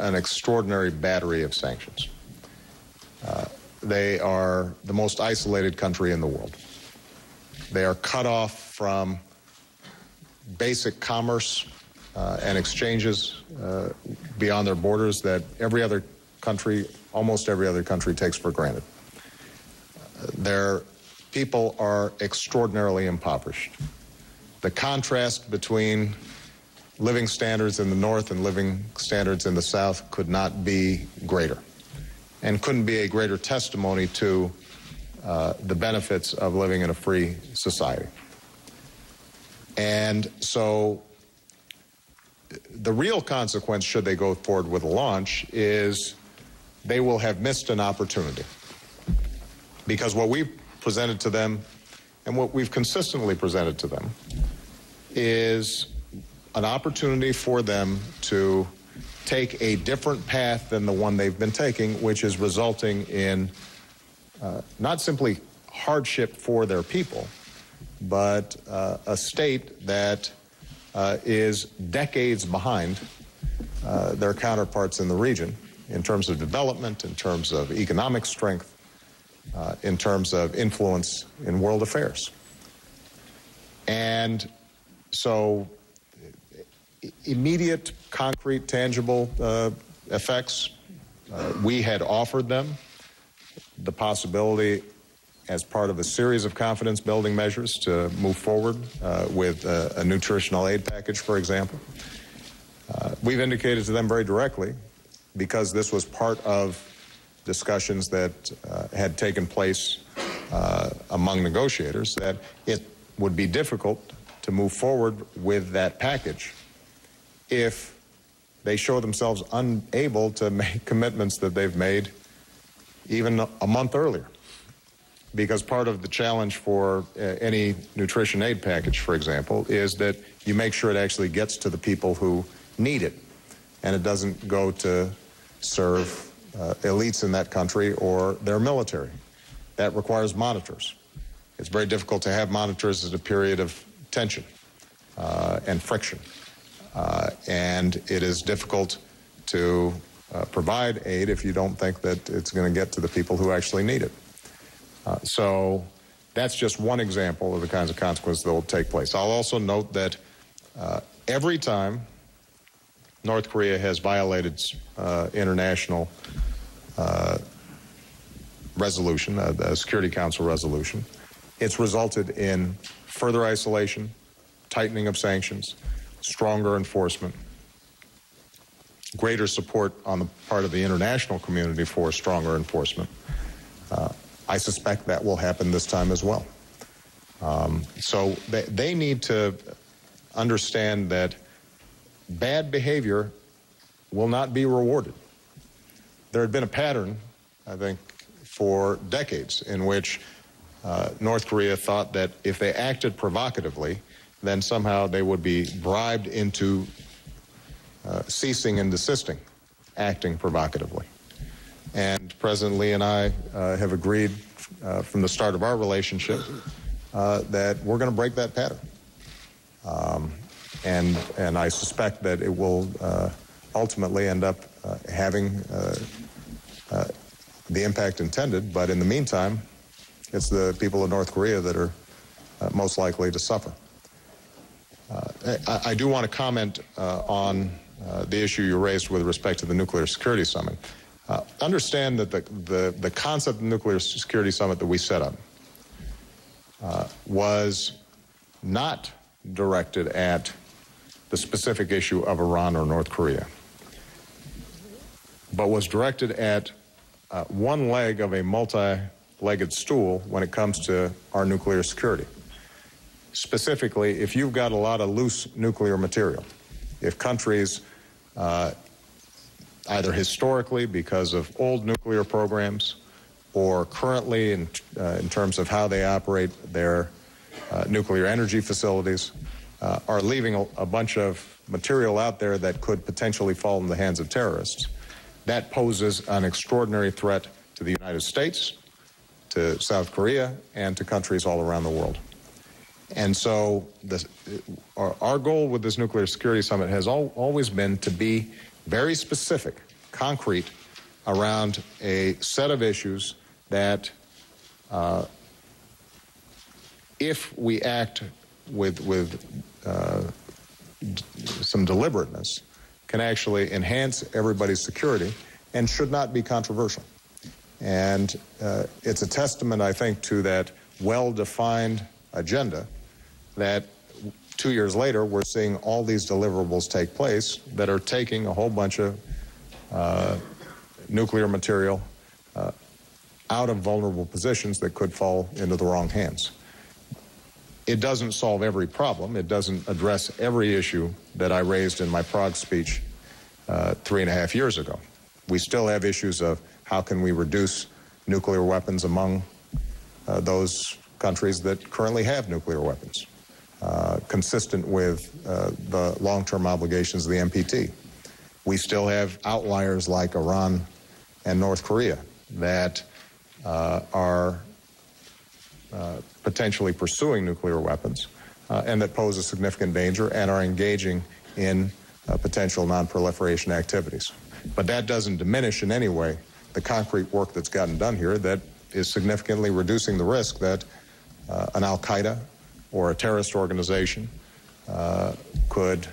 an extraordinary battery of sanctions. They are the most isolated country in the world. They are cut off from basic commerce and exchanges beyond their borders that every other country, almost every other country, takes for granted. Their people are extraordinarily impoverished. The contrast between living standards in the north and living standards in the south could not be greater, and couldn't be a greater testimony to the benefits of living in a free society. And so the real consequence, should they go forward with a launch, is they will have missed an opportunity. Because what we've presented to them, and what we've consistently presented to them, is an opportunity for them to take a different path than the one they've been taking, which is resulting in not simply hardship for their people, but a state that is decades behind their counterparts in the region in terms of development, in terms of economic strength, in terms of influence in world affairs. And so immediate, concrete, tangible effects, we had offered them the possibility, as part of a series of confidence-building measures, to move forward with a nutritional aid package, for example. We've indicated to them very directly, because this was part of discussions that had taken place among negotiators, that it would be difficult to move forward with that package if they show themselves unable to make commitments that they've made even a month earlier. Because part of the challenge for any nutrition aid package, for example, is that you make sure it actually gets to the people who need it, and it doesn't go to serve elites in that country or their military. That requires monitors. It's very difficult to have monitors at a period of tension and friction. And it is difficult to provide aid if you don't think that it's going to get to the people who actually need it. So that's just one example of the kinds of consequences that will take place. I'll also note that every time North Korea has violated international resolution, a Security Council resolution, it's resulted in further isolation, tightening of sanctions, stronger enforcement, greater support on the part of the international community for stronger enforcement. I suspect that will happen this time as well. So they need to understand that bad behavior will not be rewarded. There had been a pattern, I think, for decades in which North Korea thought that if they acted provocatively, then somehow they would be bribed into ceasing and desisting acting provocatively. And President Lee and I have agreed from the start of our relationship that we're going to break that pattern. And I suspect that it will ultimately end up having the impact intended, but in the meantime, it's the people of North Korea that are most likely to suffer. I do want to comment on the issue you raised with respect to the Nuclear Security Summit. Understand that the concept of the Nuclear Security Summit that we set up was not directed at the specific issue of Iran or North Korea, but was directed at one leg of a multi-legged stool when it comes to our nuclear security. Specifically, if you've got a lot of loose nuclear material, if countries either historically because of old nuclear programs or currently in terms of how they operate their nuclear energy facilities, are leaving a bunch of material out there that could potentially fall in the hands of terrorists, that poses an extraordinary threat to the United States, to South Korea, and to countries all around the world. And so our goal with this Nuclear Security Summit has always been to be very specific concrete around a set of issues that if we act with some deliberateness, can actually enhance everybody's security and should not be controversial. And it's a testament, I think, to that well-defined agenda that 2 years later we're seeing all these deliverables take place that are taking a whole bunch of nuclear material out of vulnerable positions that could fall into the wrong hands. It doesn't solve every problem. It doesn't address every issue that I raised in my Prague speech 3.5 years ago. We still have issues of how can we reduce nuclear weapons among those countries that currently have nuclear weapons, consistent with the long-term obligations of the NPT. We still have outliers like Iran and North Korea that are potentially pursuing nuclear weapons and that pose a significant danger and are engaging in potential non-proliferation activities. But that doesn't diminish in any way the concrete work that's gotten done here that is significantly reducing the risk that an al-Qaeda or a terrorist organization could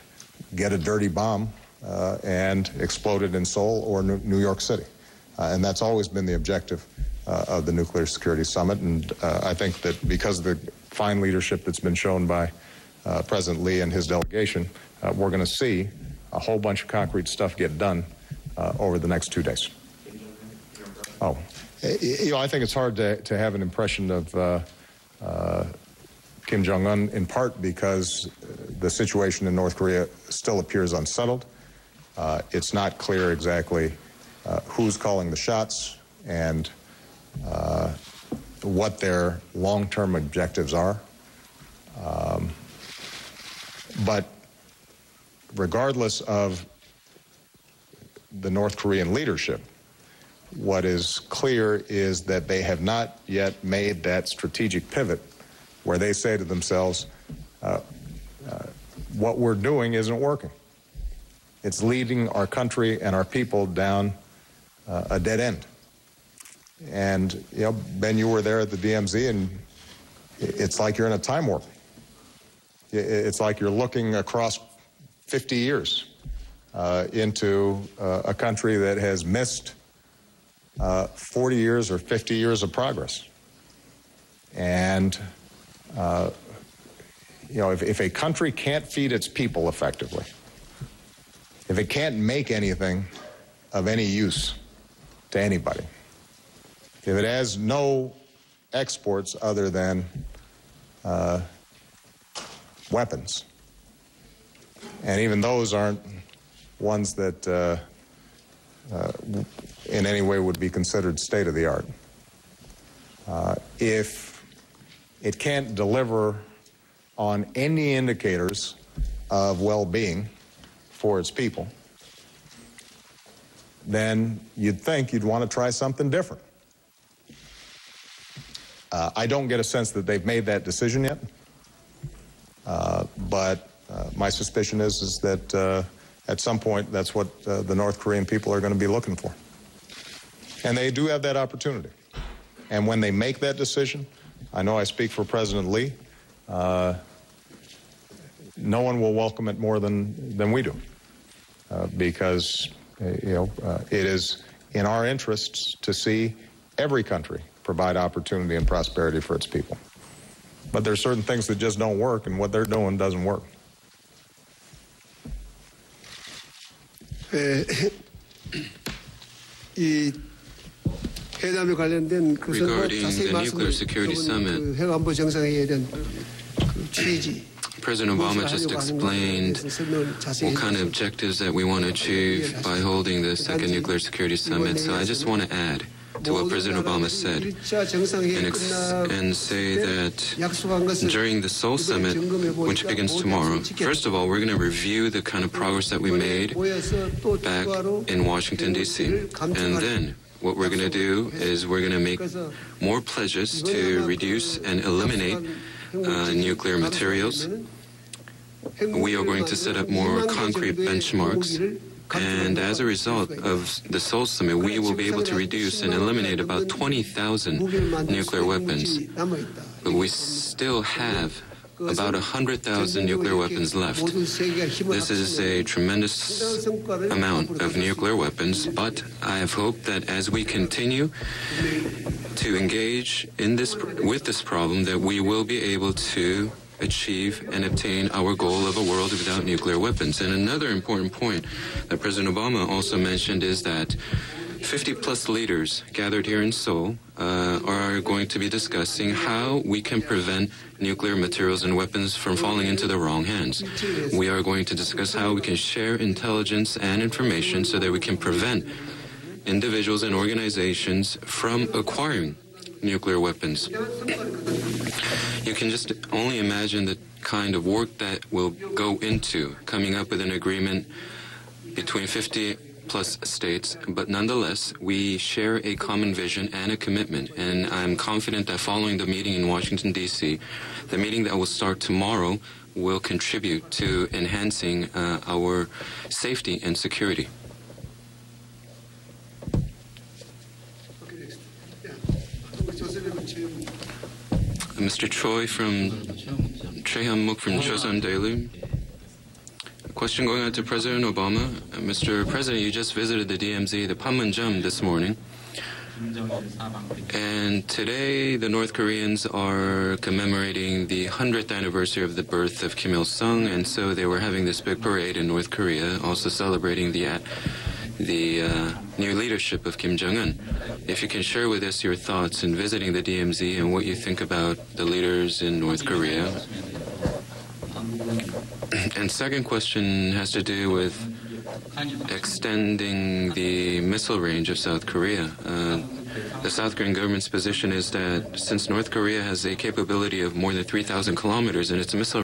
get a dirty bomb and explode it in Seoul or New York City. And that's always been the objective of the Nuclear Security Summit. And I think that because of the fine leadership that's been shown by President Lee and his delegation, we're going to see a whole bunch of concrete stuff get done over the next 2 days. Oh, you know, I think it's hard to have an impression of Kim Jong-un, in part because the situation in North Korea still appears unsettled. It's not clear exactly who's calling the shots and what their long-term objectives are. But regardless of the North Korean leadership, what is clear is that they have not yet made that strategic pivot where they say to themselves, what we're doing isn't working. It's leading our country and our people down a dead end. And, you know, Ben, you were there at the DMZ, and it's like you're in a time warp. It's like you're looking across 50 years into a country that has missed 40 years or 50 years of progress. And, you know, if a country can't feed its people effectively, if it can't make anything of any use to anybody, if it has no exports other than weapons, and even those aren't ones that in any way would be considered state-of-the-art. If it can't deliver on any indicators of well-being for its people, then you'd think you'd want to try something different. I don't get a sense that they've made that decision yet, but my suspicion is that at some point that's what the North Korean people are going to be looking for. And they do have that opportunity. And when they make that decision, I know I speak for President Lee, no one will welcome it more than we do, because you know, it is in our interests to see every country provide opportunity and prosperity for its people. But there are certain things that just don't work, and what they're doing doesn't work. Regarding the Nuclear Security Summit, President Obama just explained what kind of objectives that we want to achieve by holding the second Nuclear Security Summit. So I just want to add to what President Obama said and say that during the Seoul Summit, which begins tomorrow, first of all, we're going to review the kind of progress that we made back in Washington, D.C. And then what we're going to do is we're going to make more pledges to reduce and eliminate nuclear materials. We are going to set up more concrete benchmarks And as a result of the Seoul summit, we will be able to reduce and eliminate about 20,000 nuclear weapons. But we still have about 100,000 nuclear weapons left. This is a tremendous amount of nuclear weapons, but I have hope that as we continue to engage in with this problem, that we will be able to achieve and obtain our goal of a world without nuclear weapons. And another important point that President Obama also mentioned is that 50-plus leaders gathered here in Seoul are going to be discussing how we can prevent nuclear materials and weapons from falling into the wrong hands. We are going to discuss how we can share intelligence and information so that we can prevent individuals and organizations from acquiring nuclear weapons. You can just only imagine the kind of work that will go into coming up with an agreement between 50-plus states, but nonetheless, we share a common vision and a commitment. And I'm confident that following the meeting in Washington, D.C., the meeting that will start tomorrow will contribute to enhancing our safety and security. Mr. Choi from Choi Hyun-muk from Chosun Daily. A question going out to President Obama. Mr. President, you just visited the DMZ, the Panmunjom, this morning. And today, the North Koreans are commemorating the 100th anniversary of the birth of Kim Il-sung, and so they were having this big parade in North Korea, also celebrating the new leadership of Kim Jong-un. If you can share with us your thoughts in visiting the DMZ and what you think about the leaders in North Korea. And second question has to do with extending the missile range of South Korea. The South Korean government's position is that since North Korea has a capability of more than 3,000 kilometers in its missile